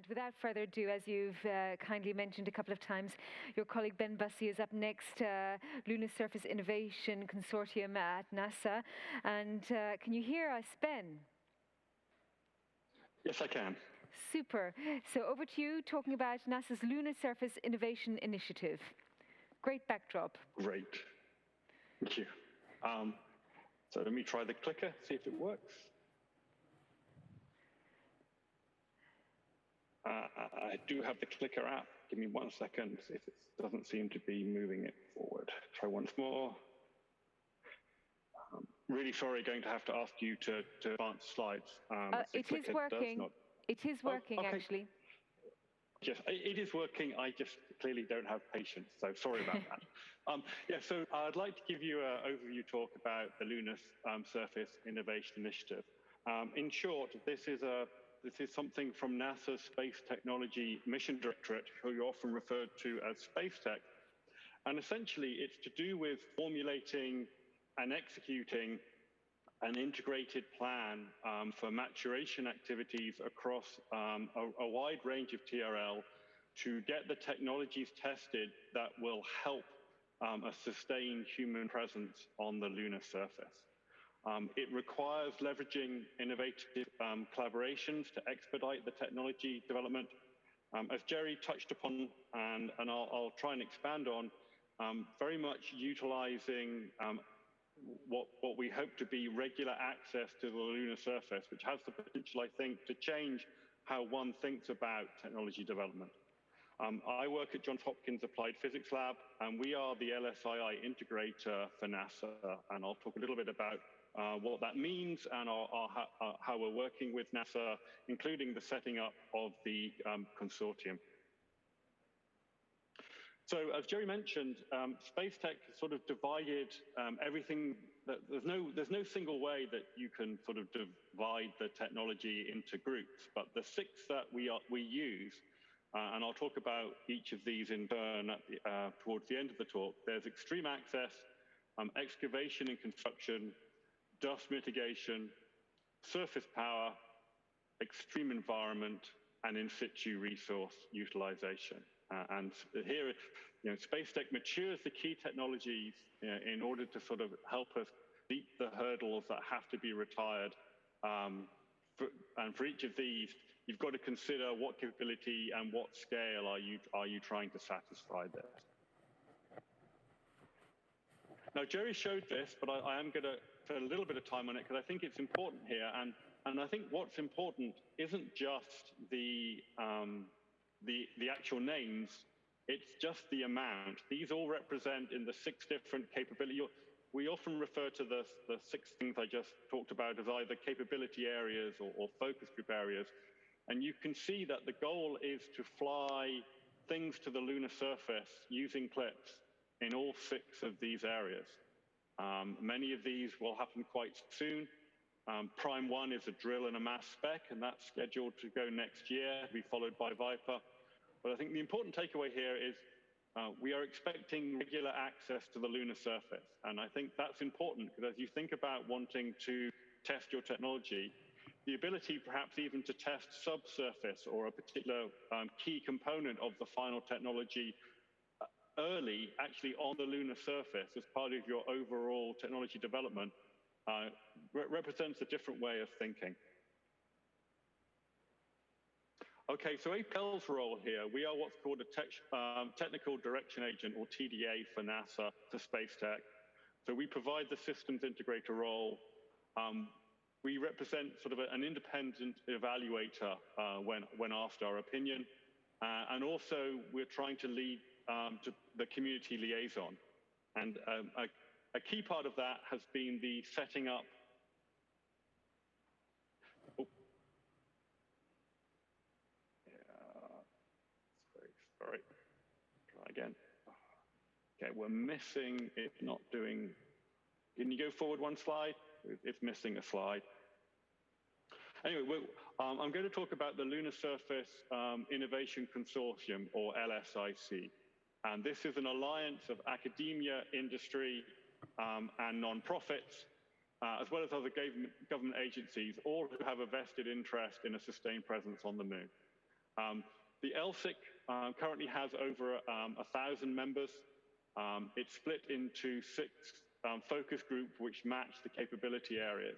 And without further ado, as you've kindly mentioned a couple of times, your colleague Ben Bussey is up next, Lunar Surface Innovation Consortium at NASA. And can you hear us, Ben? Yes, I can. Super. So over to you, talking about NASA's Lunar Surface Innovation Initiative. Great backdrop. Great. Thank you. So let me try the clicker, see if it works. I do have the clicker app. Give me 1 second, see if it doesn't seem to be moving it forward. Try once more. Really sorry, going to have to ask you to advance slides. It is working. It is working, okay. Actually. Yes, it is working. I just clearly don't have patience, so sorry about that. Yeah, so I'd like to give you an overview talk about the Lunar Surface Innovation Initiative. In short, this is something from NASA's Space Technology Mission Directorate, who you often referred to as Space Tech. And essentially, it's to do with formulating and executing an integrated plan for maturation activities across a wide range of TRL to get the technologies tested that will help a sustained human presence on the lunar surface. It requires leveraging innovative collaborations to expedite the technology development. As Jerry touched upon, and I'll try and expand on, very much utilizing what we hope to be regular access to the lunar surface, which has the potential, I think, to change how one thinks about technology development. I work at Johns Hopkins Applied Physics Lab, and we are the LSII integrator for NASA. And I'll talk a little bit about what that means and how we're working with NASA, including the setting up of the consortium. So as Jerry mentioned, Space Tech has sort of divided everything. There's no single way that you can sort of divide the technology into groups, but the 6 that we use, and I'll talk about each of these in turn towards the end of the talk. There's extreme access, excavation and construction, dust mitigation, surface power, extreme environment, and in situ resource utilization. And here, Space Tech matures the key technologies in order to sort of help us beat the hurdles that have to be retired. And for each of these, you've got to consider what capability and what scale are you trying to satisfy there. Now, Jerry showed this, but I am going to spend a little bit of time on it because I think it's important here. And I think what's important isn't just the actual names, it's just the amount. These all represent in the 6 different capabilities. We often refer to the 6 things I just talked about as either capability areas or focus group areas. And you can see that the goal is to fly things to the lunar surface using clips in all 6 of these areas. Many of these will happen quite soon. Prime 1 is a drill and a mass spec, and that's scheduled to go next year, to be followed by Viper. But I think the important takeaway here is we are expecting regular access to the lunar surface. And I think that's important because as you think about wanting to test your technology, the ability perhaps even to test subsurface or a particular key component of the final technology early, actually on the lunar surface as part of your overall technology development, represents a different way of thinking. Okay, so APL's role here, we are what's called a technical direction agent, or TDA, for NASA, for Space Tech. So we provide the systems integrator role. We represent sort of an independent evaluator when asked our opinion. And also, we're trying to lead to the community liaison. And a key part of that has been the setting up. Sorry, try again. Okay, we're missing, it's not doing, can you go forward 1 slide? It's missing a slide. Anyway, I'm going to talk about the Lunar Surface Innovation Consortium, or LSIC. And this is an alliance of academia, industry, and nonprofits, as well as other government agencies, all who have a vested interest in a sustained presence on the moon. The LSIC currently has over 1,000 members. It's split into 6 focus groups which match the capability areas.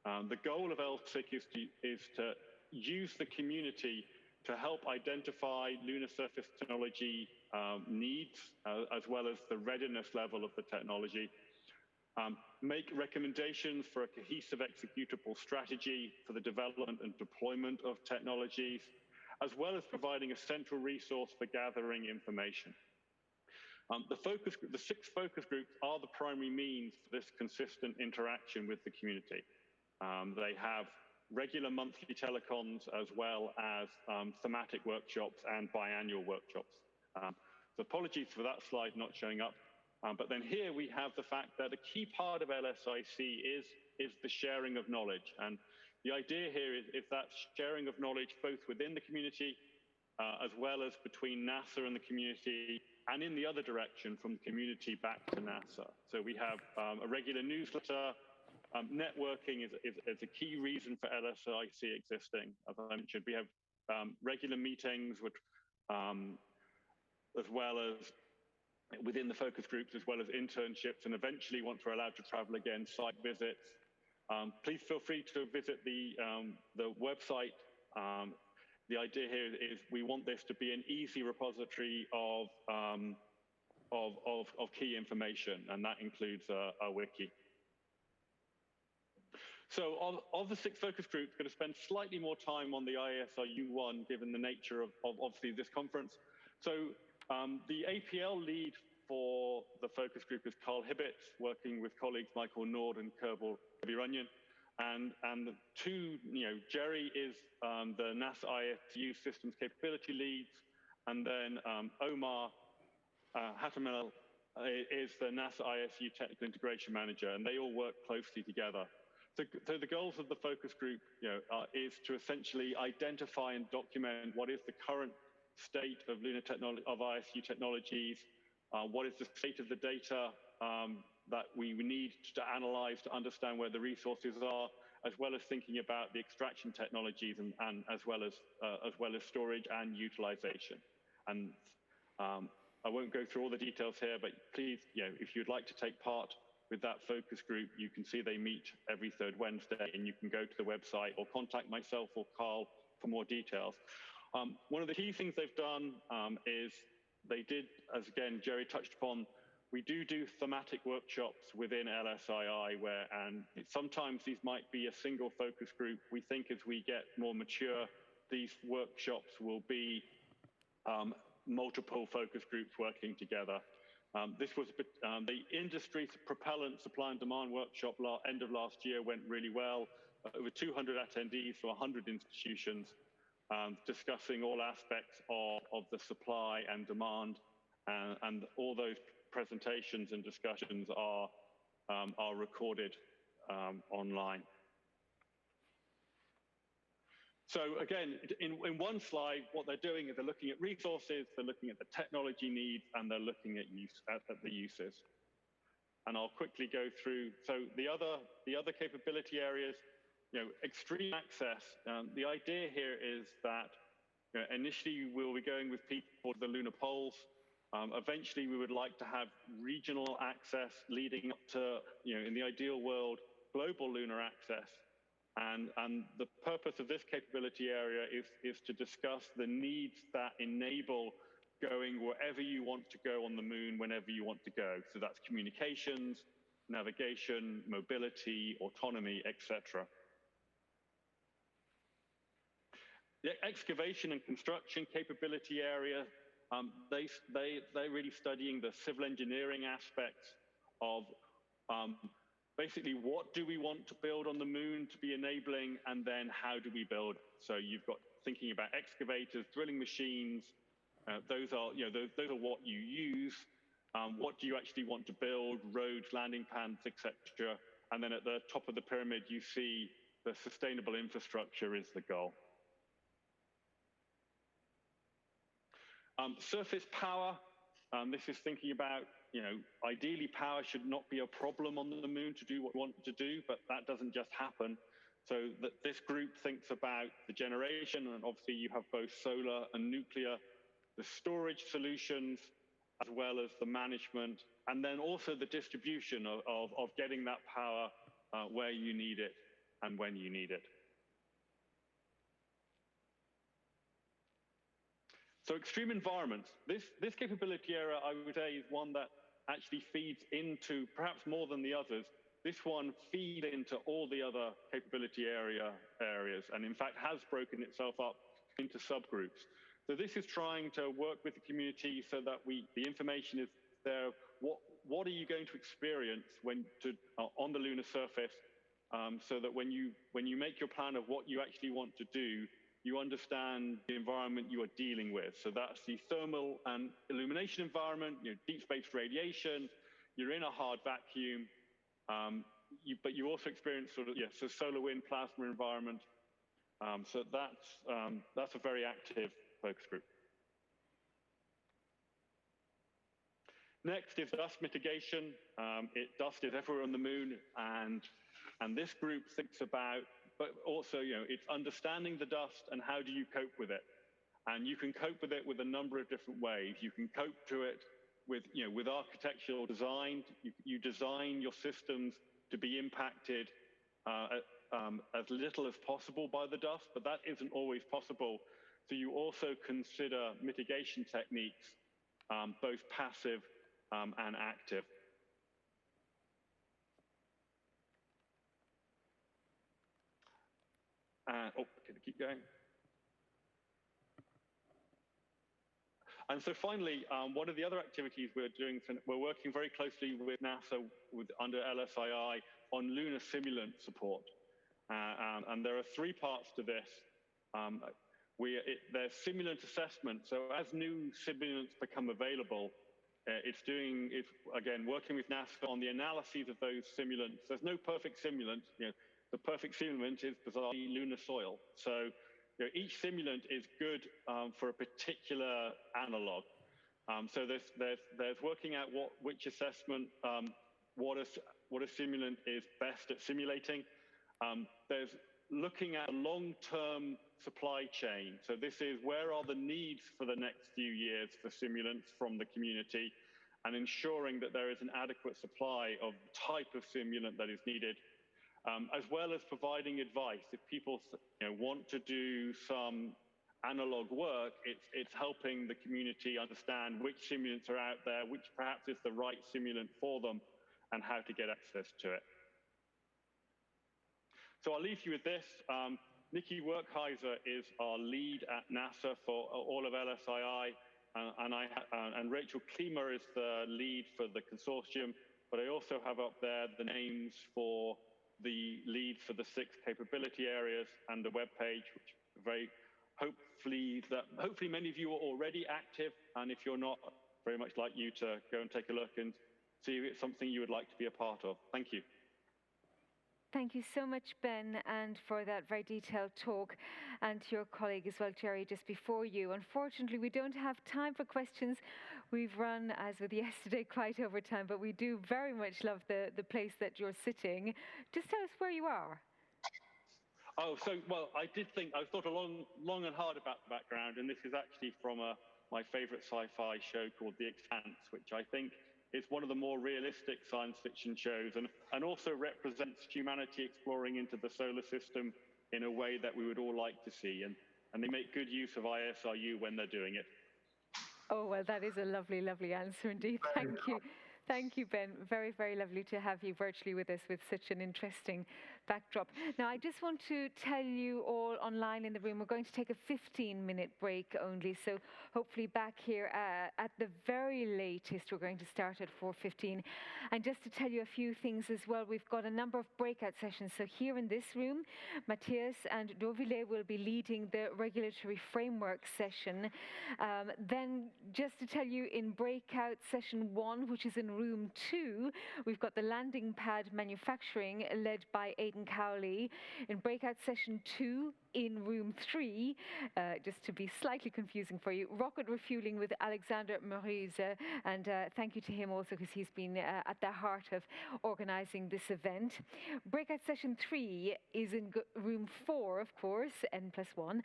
The goal of LSIC is to use the community to help identify lunar surface technology needs, as well as the readiness level of the technology, make recommendations for a cohesive executable strategy for the development and deployment of technologies, as well as providing a central resource for gathering information. The 6 focus groups are the primary means for this consistent interaction with the community. They have regular monthly telecons, as well as thematic workshops and biannual workshops. So apologies for that slide not showing up. But then here we have the fact that a key part of LSIC is the sharing of knowledge. And the idea here is that sharing of knowledge both within the community, as well as between NASA and the community, and in the other direction from community back to NASA. So we have a regular newsletter. Networking is a key reason for LSIC existing. As I mentioned, we have regular meetings, which, as well as within the focus groups, as well as internships, and eventually, once we're allowed to travel again, site visits. Please feel free to visit the website. The idea here is we want this to be an easy repository of key information, and that includes a wiki. So of the 6 focus groups, I'm going to spend slightly more time on the ISRU one, given the nature of obviously this conference. So the APL lead for the focus group is Carl Hibbets, working with colleagues Michael Nord and Kirby Runyon. And the 2, Jerry is the NASA ISRU systems capability leads, and then Omar Hatamel is the NASA ISRU technical integration manager, and they all work closely together. So the goals of the focus group, is to essentially identify and document what is the current state of lunar technology, of ISRU technologies, what is the state of the data that we need to analyze to understand where the resources are, as well as thinking about the extraction technologies, and as well as storage and utilization. And I won't go through all the details here, but please, if you'd like to take part with that focus group, you can see they meet every 3rd Wednesday, and you can go to the website or contact myself or Carl for more details. One of the key things they've done is they did, as again Jerry touched upon, we do thematic workshops within LSII, and sometimes these might be a single focus group. We think as we get more mature, these workshops will be multiple focus groups working together. This was the industry propellant supply and demand workshop end of last year went really well. Over 200 attendees from 100 institutions, discussing all aspects of the supply and demand, and all those presentations and discussions are recorded online. So again, in one slide, what they're doing is they're looking at resources, they're looking at the technology needs, and they're looking at the uses. And I'll quickly go through. So the other capability areas, extreme access. The idea here is that initially we'll be going with people to the lunar poles. Eventually, we would like to have regional access leading up to, in the ideal world, global lunar access. And the purpose of this capability area is to discuss the needs that enable going wherever you want to go on the moon, whenever you want to go. So that's communications, navigation, mobility, autonomy, etc. The excavation and construction capability area, they're really studying the civil engineering aspects of basically, what do we want to build on the moon to be enabling, and then how do we build? So you've got thinking about excavators, drilling machines. Those are what you use. What do you actually want to build? Roads, landing pads, etc. And then at the top of the pyramid, you see the sustainable infrastructure is the goal. Surface power. This is thinking about, ideally power should not be a problem on the moon to do what we want to do, but that doesn't just happen. So that this group thinks about the generation, and obviously you have both solar and nuclear, the storage solutions, as well as the management, and then also the distribution of getting that power where you need it and when you need it. So extreme environments, this capability area, I would say, is one that actually feeds into, perhaps more than the others, this one feeds into all the other capability areas, and in fact has broken itself up into subgroups. So this is trying to work with the community so that the information is there. What are you going to experience on the lunar surface, so that when you make your plan of what you actually want to do, you understand the environment you are dealing with. So that's the thermal and illumination environment, deep space radiation, you're in a hard vacuum, but you also experience so solar wind plasma environment. So that's a very active focus group. Next is dust mitigation. Dust is everywhere on the moon, and this group thinks about, but also, it's understanding the dust and how do you cope with it. And you can cope with it with a number of different ways. You can cope to it with architectural design. You design your systems to be impacted as little as possible by the dust, but that isn't always possible. So you also consider mitigation techniques, both passive and active. Can I keep going? And so finally, one of the other activities we're doing, we're working very closely with NASA under LSII on lunar simulant support. And there are three parts to this. There's simulant assessment. So as new simulants become available, it's again working with NASA on the analyses of those simulants. There's no perfect simulant. The perfect simulant is bizarrely lunar soil. So each simulant is good for a particular analog. So there's working out which assessment, what a simulant is best at simulating. There's looking at a long-term supply chain. So this is where are the needs for the next few years for simulants from the community, and ensuring that there is an adequate supply of the type of simulant that is needed. As well as providing advice. If people want to do some analog work, it's helping the community understand which simulants are out there, which perhaps is the right simulant for them, and how to get access to it. So I'll leave you with this. Nikki Werkheiser is our lead at NASA for all of LSII, and Rachel Klima is the lead for the consortium, but I also have up there the names for the lead for the 6 capability areas and the web page, which hopefully many of you are already active, and if you're not, very much like you to go and take a look and see if it's something you would like to be a part of. Thank you. Thank you so much, Ben, and for that very detailed talk, and to your colleague as well, Jerry, just before you. Unfortunately, we don't have time for questions. We've run, as with yesterday, quite over time, but we do very much love the place that you're sitting. Just tell us where you are. Oh, well, I thought long and hard about the background, and this is actually from my favorite sci-fi show called The Expanse, which I think is one of the more realistic science fiction shows, and also represents humanity exploring into the solar system in a way that we would all like to see. And they make good use of ISRU when they're doing it. Oh, well, that is a lovely, lovely answer indeed. Thank you. Thank you, Ben. Very, very lovely to have you virtually with us with such an interesting backdrop. Now, I just want to tell you all online in the room, we're going to take a 15-minute break only. So hopefully back here at the very latest, we're going to start at 4:15. And just to tell you a few things as well, we've got a number of breakout sessions. So here in this room, Matthias and Dovile will be leading the regulatory framework session. Then just to tell you, in breakout session 1, which is in room 2, we've got the landing pad manufacturing led by 8 Aidan Cowley. In breakout session 2 in room 3, just to be slightly confusing for you, rocket refueling with Alexander Maurice. And thank you to him also, because he's been at the heart of organizing this event. Breakout session 3 is in room 4, of course, N+1,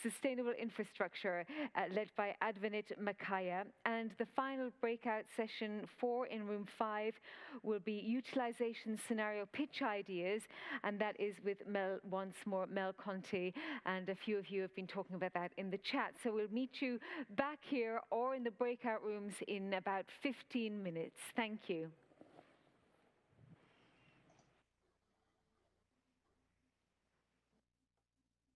sustainable infrastructure, led by Advanit Makaya. And the final breakout session 4 in room 5 will be utilization scenario pitch ideas, and that is with Mel Conti, and a few of you have been talking about that in the chat. So we'll meet you back here or in the breakout rooms in about 15 minutes. Thank you.